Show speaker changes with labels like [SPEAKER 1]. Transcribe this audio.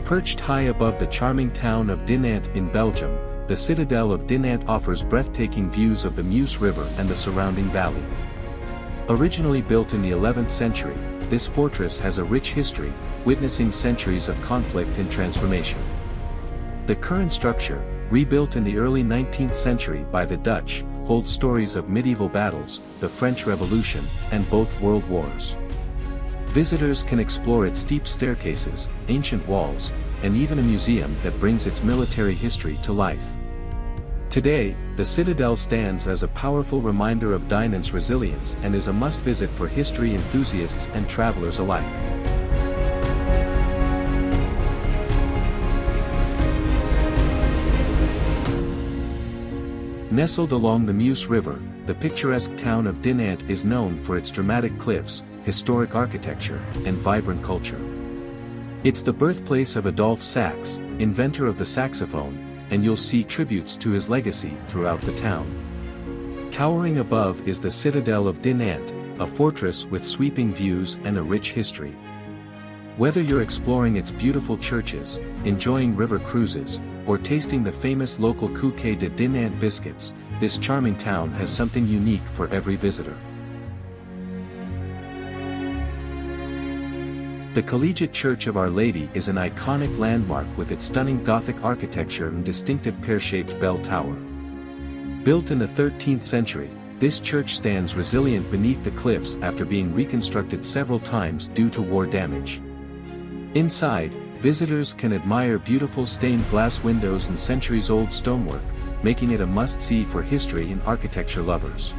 [SPEAKER 1] Perched high above the charming town of Dinant in Belgium, the Citadel of Dinant offers breathtaking views of the Meuse River and the surrounding valley. Originally built in the 11th century, this fortress has a rich history, witnessing centuries of conflict and transformation. The current structure, rebuilt in the early 19th century by the Dutch, holds stories of medieval battles, the French Revolution, and both world wars. Visitors can explore its steep staircases, ancient walls, and even a museum that brings its military history to life. Today, the Citadel stands as a powerful reminder of Dinant's resilience and is a must-visit for history enthusiasts and travelers alike. Nestled along the Meuse River, the picturesque town of Dinant is known for its dramatic cliffs, historic architecture, and vibrant culture. It's the birthplace of Adolphe Sax, inventor of the saxophone, and you'll see tributes to his legacy throughout the town. Towering above is the Citadel of Dinant, a fortress with sweeping views and a rich history. Whether you're exploring its beautiful churches, enjoying river cruises, or tasting the famous local Collegiate de Dinant biscuits, this charming town has something unique for every visitor. The Collegiate Church of Our Lady is an iconic landmark with its stunning Gothic architecture and distinctive pear-shaped bell tower. Built in the 13th century, this church stands resilient beneath the cliffs after being reconstructed several times due to war damage. Inside, visitors can admire beautiful stained glass windows and centuries-old stonework, making it a must-see for history and architecture lovers.